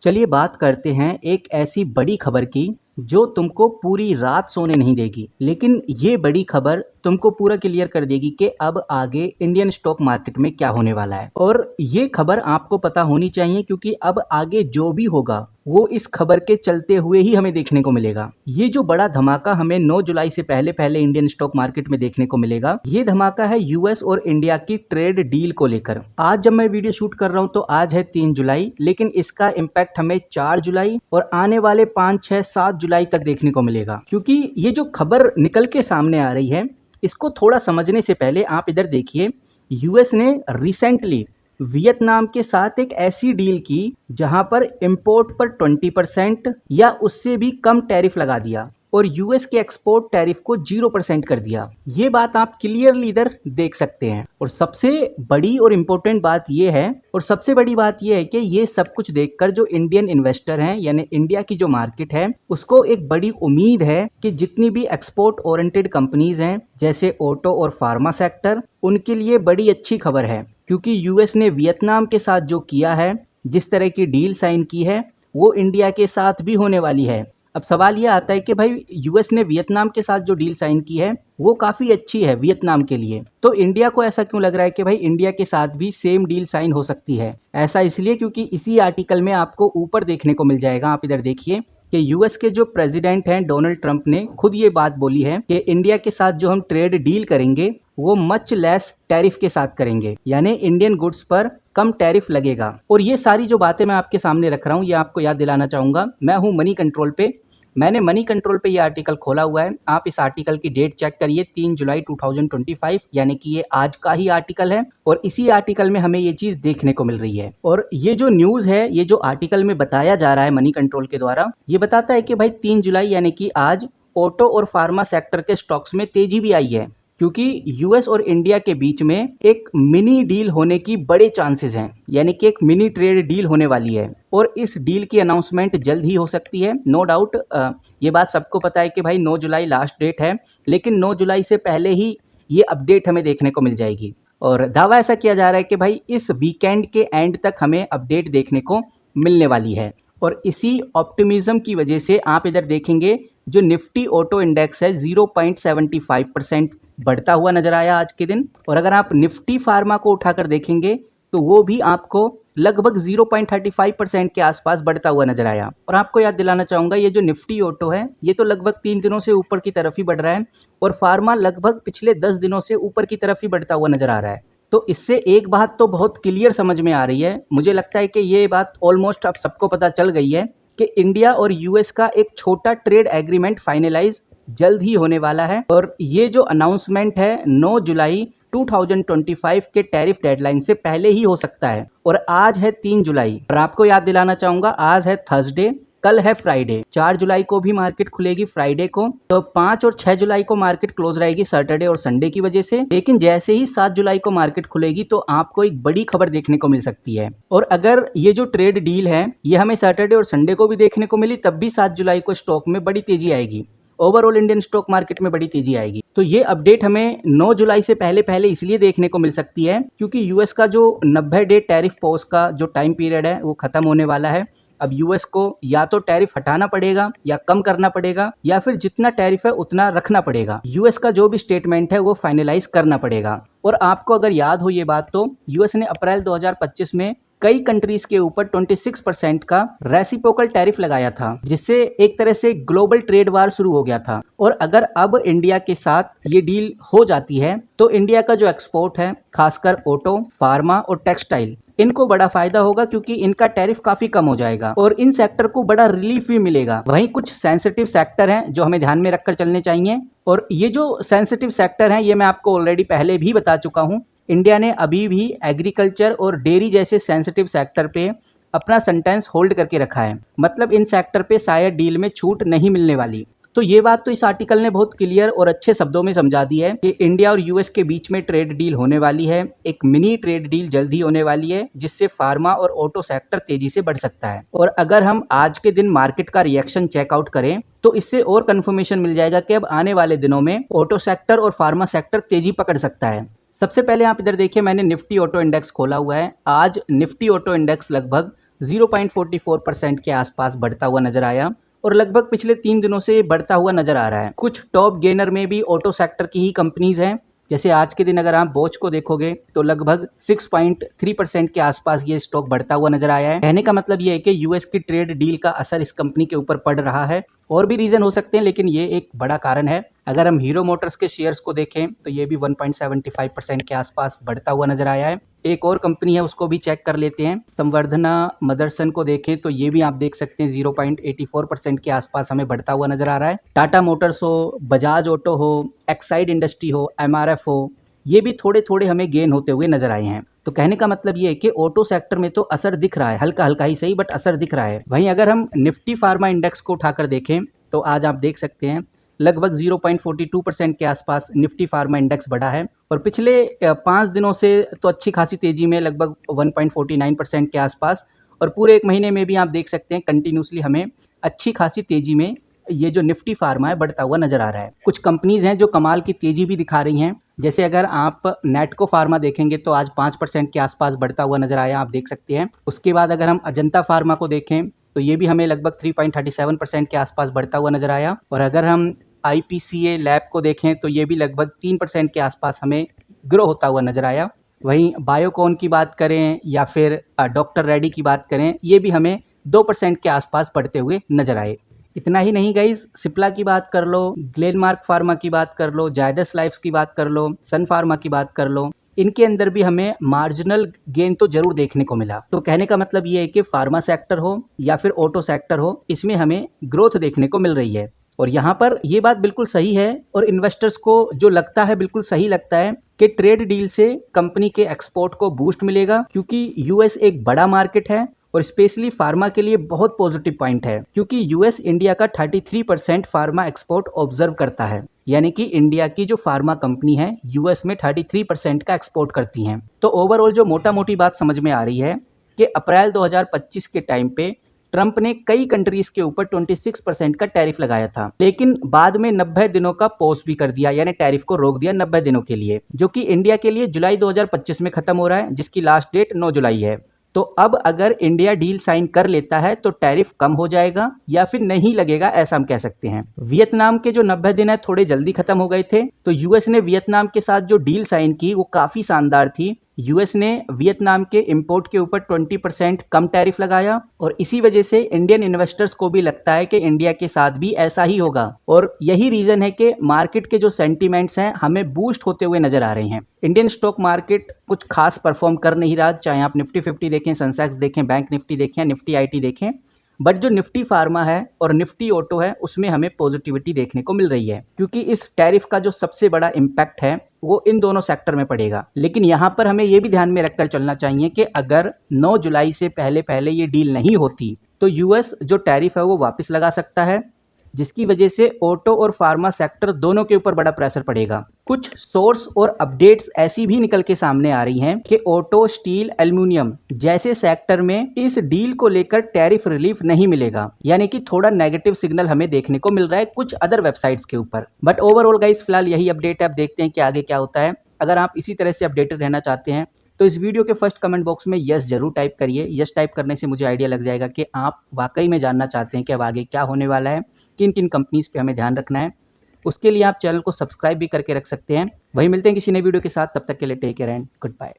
चलिए बात करते हैं एक ऐसी बड़ी खबर की जो तुमको पूरी रात सोने नहीं देगी, लेकिन ये बड़ी खबर तुमको पूरा क्लियर कर देगी कि अब आगे इंडियन स्टॉक मार्केट में क्या होने वाला है। और ये खबर आपको पता होनी चाहिए क्योंकि अब आगे जो भी होगा वो इस खबर के चलते हुए ही हमें देखने को मिलेगा। ये जो बड़ा धमाका हमें 9 जुलाई से पहले पहले इंडियन स्टॉक मार्केट में देखने को मिलेगा, ये धमाका है यूएस और इंडिया की ट्रेड डील को लेकर। आज जब मैं वीडियो शूट कर रहा हूं तो आज है 3 जुलाई, लेकिन इसका इम्पैक्ट हमें 4 जुलाई और आने वाले 5, 6, 7 जुलाई तक देखने को मिलेगा। क्योंकि ये जो खबर निकल के सामने आ रही है, इसको थोड़ा समझने से पहले आप इधर देखिए। यूएस ने रिसेंटली वियतनाम के साथ एक ऐसी डील की जहां पर इंपोर्ट पर 20% या उससे भी कम टैरिफ लगा दिया और यूएस के एक्सपोर्ट टैरिफ को 0% कर दिया। ये बात आप क्लियरली इधर देख सकते हैं। और सबसे बड़ी और इम्पोर्टेंट बात ये है कि ये सब कुछ देखकर जो इंडियन इन्वेस्टर हैं, यानी इंडिया की जो मार्केट है, उसको एक बड़ी उम्मीद है कि जितनी भी एक्सपोर्ट ओरिएंटेड कंपनीज हैं जैसे ऑटो और फार्मा सेक्टर, उनके लिए बड़ी अच्छी खबर है। क्योंकि यूएस ने वियतनाम के साथ जो किया है, जिस तरह की डील साइन की है, वो इंडिया के साथ भी होने वाली है। अब सवाल ये आता है कि भाई यूएस ने वियतनाम के साथ जो डील साइन की है वो काफ़ी अच्छी है वियतनाम के लिए, तो इंडिया को ऐसा क्यों लग रहा है कि भाई इंडिया के साथ भी सेम डील साइन हो सकती है? ऐसा इसलिए क्योंकि इसी आर्टिकल में आपको ऊपर देखने को मिल जाएगा, आप इधर देखिए कि यूएस के जो प्रेसिडेंट हैं डोनाल्ड ट्रंप ने खुद ये बात बोली है कि इंडिया के साथ जो हम ट्रेड डील करेंगे वो मच लेस टैरिफ के साथ करेंगे, यानी इंडियन गुड्स पर कम टैरिफ लगेगा। और ये सारी जो बातें मैं आपके सामने रख रहा हूँ, ये आपको याद दिलाना चाहूंगा। मैं हूँ मनी कंट्रोल पे, मैंने मनी कंट्रोल पे ये आर्टिकल खोला हुआ है। आप इस आर्टिकल की डेट चेक करिए, 3 जुलाई 2025, यानी कि ये आज का ही आर्टिकल है। और इसी आर्टिकल में हमें ये चीज देखने को मिल रही है। और ये जो न्यूज है, ये जो आर्टिकल में बताया जा रहा है मनी कंट्रोल के द्वारा, ये बताता है कि भाई 3 जुलाई यानी कि आज ऑटो और फार्मा सेक्टर के स्टॉक्स में तेजी भी आई है। क्योंकि यूएस और इंडिया के बीच में एक मिनी डील होने की बड़े चांसेस हैं, यानी कि एक मिनी ट्रेड डील होने वाली है। और इस डील की अनाउंसमेंट जल्द ही हो सकती है, नो डाउट। ये बात सबको पता है कि भाई 9 जुलाई लास्ट डेट है, लेकिन 9 जुलाई से पहले ही ये अपडेट हमें देखने को मिल जाएगी। और दावा ऐसा किया जा रहा है कि भाई इस वीकेंड के एंड तक हमें अपडेट देखने को मिलने वाली है। और इसी ऑप्टिमिज्म की वजह से आप इधर देखेंगे जो निफ्टी ऑटो इंडेक्स है 0.75% बढ़ता हुआ नजर आया आज के दिन। और अगर आप निफ्टी फार्मा को उठाकर देखेंगे तो वो भी आपको लगभग 0.35% के आसपास बढ़ता हुआ नजर आया। और आपको याद दिलाना चाहूंगा, ये जो निफ्टी ऑटो है ये तो लगभग 3 दिनों से ऊपर की तरफ ही बढ़ रहा है और फार्मा लगभग पिछले 10 दिनों से ऊपर की तरफ ही बढ़ता हुआ नजर आ रहा है। तो इससे एक बात तो बहुत क्लियर समझ में आ रही है, मुझे लगता है कि ये बात ऑलमोस्ट अब सबको पता चल गई है कि इंडिया और यूएस का एक छोटा ट्रेड एग्रीमेंट फाइनलाइज जल्द ही होने वाला है। और ये जो अनाउंसमेंट है 9 जुलाई 2025 के टैरिफ डेडलाइन से पहले ही हो सकता है। और आज है 3 जुलाई, और आपको याद दिलाना चाहूंगा आज है थर्सडे, कल है फ्राइडे। 4 जुलाई को भी मार्केट खुलेगी फ्राइडे को, तो 5 और 6 जुलाई को मार्केट क्लोज रहेगी सैटरडे और संडे की वजह से। लेकिन जैसे ही 7 जुलाई को मार्केट खुलेगी तो आपको एक बड़ी खबर देखने को मिल सकती है। और अगर ये जो ट्रेड डील है ये हमें सैटरडे और संडे को भी देखने को मिली, तब भी 7 जुलाई को स्टॉक में बड़ी तेजी आएगी, ओवरऑल इंडियन स्टॉक मार्केट में बड़ी तेजी आएगी। तो ये अपडेट हमें 9 जुलाई से पहले पहले इसलिए देखने को मिल सकती है क्योंकि यूएस का जो 90 डे टैरिफ पॉज का जो टाइम पीरियड है वो खत्म होने वाला है। अब यूएस को या तो टैरिफ हटाना पड़ेगा या कम करना पड़ेगा, या फिर जितना टैरिफ है उतना रखना पड़ेगा। यूएस का जो भी स्टेटमेंट है वो फाइनलाइज करना पड़ेगा। और आपको अगर याद हो ये बात, तो यूएस ने अप्रैल 2025 में कई कंट्रीज के ऊपर 26% का रेसिप्रोकल टैरिफ लगाया था, जिससे एक तरह से ग्लोबल ट्रेड वार शुरू हो गया था। और अगर अब इंडिया के साथ ये डील हो जाती है तो इंडिया का जो एक्सपोर्ट है, खासकर ऑटो, फार्मा और टेक्सटाइल, इनको बड़ा फायदा होगा क्योंकि इनका टैरिफ काफी कम हो जाएगा और इन सेक्टर को बड़ा रिलीफ भी मिलेगा। वहीं कुछ सेंसिटिव सेक्टर हैं जो हमें ध्यान में रखकर चलने चाहिए। और ये जो सेंसिटिव सेक्टर हैं ये मैं आपको ऑलरेडी पहले भी बता चुका हूँ। इंडिया ने अभी भी एग्रीकल्चर और डेयरी जैसे सेंसिटिव सेक्टर पे अपना सेंटेंस होल्ड करके रखा है, मतलब इन सेक्टर पे शायद डील में छूट नहीं मिलने वाली। तो ये बात तो इस आर्टिकल ने बहुत क्लियर और अच्छे शब्दों में समझा दी है कि इंडिया और यूएस के बीच में ट्रेड डील होने वाली है, एक मिनी ट्रेड डील जल्दी होने वाली है, जिससे फार्मा और ऑटो सेक्टर तेजी से बढ़ सकता है। और अगर हम आज के दिन मार्केट का रिएक्शन चेकआउट करें तो इससे और कंफर्मेशन मिल जाएगा कि अब आने वाले दिनों में ऑटो सेक्टर और फार्मा सेक्टर तेजी पकड़ सकता है। सबसे पहले आप इधर देखिए, मैंने निफ्टी ऑटो इंडेक्स खोला हुआ है। आज निफ्टी ऑटो इंडेक्स लगभग 0.44% के आसपास बढ़ता हुआ नजर आया और लगभग पिछले 3 दिनों से बढ़ता हुआ नजर आ रहा है। कुछ टॉप गेनर में भी ऑटो सेक्टर की ही कंपनीज हैं। जैसे आज के दिन अगर आप बोच को देखोगे तो लगभग 6.3% के आसपास ये स्टॉक बढ़ता हुआ नजर आया है। कहने का मतलब ये है कि यूएस की ट्रेड डील का असर इस कंपनी के ऊपर पड़ रहा है। और भी रीजन हो सकते हैं लेकिन ये एक बड़ा कारण है। अगर हम हीरो मोटर्स के शेयर्स को देखें तो ये भी 1.75% के आसपास बढ़ता हुआ नजर आया है। एक और कंपनी है उसको भी चेक कर लेते हैं। संवर्धना मदरसन को देखें तो ये भी आप देख सकते हैं 0.84% के आसपास हमें बढ़ता हुआ नजर आ रहा है। टाटा मोटर्स हो, बजाज ऑटो हो, एक्साइड इंडस्ट्री हो, एमआरएफ हो, ये भी थोड़े थोड़े हमें गेन होते हुए नजर आए हैं। तो कहने का मतलब ये है कि ऑटो सेक्टर में तो असर दिख रहा है, हल्का हल्का ही सही बट असर दिख रहा है। वहीं अगर हम निफ्टी फार्मा इंडेक्स को उठाकर देखें तो आज आप देख सकते हैं लगभग 0.42% के आसपास निफ्टी फार्मा इंडेक्स बढ़ा है और पिछले 5 दिनों से तो अच्छी खासी तेजी में लगभग 1.49% के आसपास और पूरे एक महीने में भी आप देख सकते हैं कंटिन्यूसली हमें अच्छी खासी तेजी में ये जो निफ्टी फार्मा है बढ़ता हुआ नजर आ रहा है। कुछ कंपनीज हैं जो कमाल की तेजी भी दिखा रही हैं। जैसे अगर आप नेटको फार्मा देखेंगे तो आज 5% के आसपास बढ़ता हुआ नजर आया, आप देख सकते हैं। उसके बाद अगर हम अजंता फार्मा को देखें तो ये भी हमें लगभग 3.37% के आसपास बढ़ता हुआ नजर आया और अगर हम IPCA लैब को देखें तो ये भी लगभग 3% के आसपास हमें ग्रो होता हुआ नजर आया। वहीं बायोकॉन की बात करें या फिर डॉक्टर रेड्डी की बात करें, ये भी हमें 2% के आसपास बढ़ते हुए नजर आए। इतना ही नहीं गाइज, सिप्ला की बात कर लो, ग्लेनमार्क फार्मा की बात कर लो, जायडस लाइफ की बात कर लो, सन फार्मा की बात कर लो, इनके अंदर भी हमें मार्जिनल गेन तो जरूर देखने को मिला। तो कहने का मतलब ये है कि फार्मा सेक्टर हो या फिर ऑटो सेक्टर हो, इसमें हमें ग्रोथ देखने को मिल रही है। और यहाँ पर ये बात बिल्कुल सही है और इन्वेस्टर्स को जो लगता है बिल्कुल सही लगता है कि ट्रेड डील से कंपनी के एक्सपोर्ट को बूस्ट मिलेगा, क्योंकि यूएस एक बड़ा मार्केट है और स्पेशली फार्मा के लिए बहुत पॉजिटिव पॉइंट है, क्योंकि यूएस इंडिया का 33% फार्मा एक्सपोर्ट ऑब्जर्व करता है। यानी कि इंडिया की जो फार्मा कंपनी है यूएस में 33% का एक्सपोर्ट करती हैं। तो ओवरऑल जो मोटा मोटी बात समझ में आ रही है कि अप्रैल 2025 के टाइम पे ट्रंप ने कई कंट्रीज के ऊपर 26% का टैरिफ लगाया था, लेकिन बाद में 90 दिनों का पॉज भी कर दिया, यानी टैरिफ को रोक दिया 90 दिनों के लिए, जो कि इंडिया के लिए जुलाई 2025 में खत्म हो रहा है, जिसकी लास्ट डेट 9 जुलाई है। तो अब अगर इंडिया डील साइन कर लेता है तो टैरिफ कम हो जाएगा या फिर नहीं लगेगा, ऐसा हम कह सकते हैं। वियतनाम के जो 90 दिन है थोड़े जल्दी खत्म हो गए थे, तो यूएस ने वियतनाम के साथ जो डील साइन की वो काफी शानदार थी। यूएस ने वियतनाम के इंपोर्ट के ऊपर 20% कम टैरिफ लगाया और इसी वजह से इंडियन इन्वेस्टर्स को भी लगता है कि इंडिया के साथ भी ऐसा ही होगा और यही रीजन है कि मार्केट के जो सेंटीमेंट्स हैं हमें बूस्ट होते हुए नजर आ रहे हैं। इंडियन स्टॉक मार्केट कुछ खास परफॉर्म कर नहीं रहा, चाहे आप निफ्टी 50 देखें, सेंसेक्स देखें, बैंक निफ्टी देखें, निफ्टी IT देखें, बट जो निफ्टी फार्मा है और निफ्टी ऑटो है उसमें हमें पॉजिटिविटी देखने को मिल रही है, क्योंकि इस टैरिफ का जो सबसे बड़ा इम्पैक्ट है वो इन दोनों सेक्टर में पड़ेगा। लेकिन यहाँ पर हमें ये भी ध्यान में रखकर चलना चाहिए कि अगर 9 जुलाई से पहले पहले ये डील नहीं होती तो यूएस जो टैरिफ है वो वापस लगा सकता है, जिसकी वजह से ऑटो और फार्मा सेक्टर दोनों के ऊपर बड़ा प्रेशर पड़ेगा। कुछ सोर्स और अपडेट्स ऐसी भी निकल के सामने आ रही हैं कि ऑटो, स्टील, एल्युमिनियम जैसे सेक्टर में इस डील को लेकर टैरिफ रिलीफ नहीं मिलेगा, यानी कि थोड़ा नेगेटिव सिग्नल हमें देखने को मिल रहा है कुछ अदर वेबसाइट्स के ऊपर। बट ओवरऑल गाइस फिलहाल यही अपडेट है, अब देखते हैं कि आगे क्या होता है। अगर आप इसी तरह से अपडेटेड रहना चाहते हैं तो इस वीडियो के फर्स्ट कमेंट बॉक्स में यस जरूर टाइप करिए। यस टाइप करने से मुझे आइडिया लग जाएगा कि आप वाकई में जानना चाहते हैं कि अब आगे क्या होने वाला है, किन किन कंपनीज पे हमें ध्यान रखना है। उसके लिए आप चैनल को सब्सक्राइब भी करके रख सकते हैं। वही मिलते हैं किसी नए वीडियो के साथ, तब तक के लिए take care and good bye.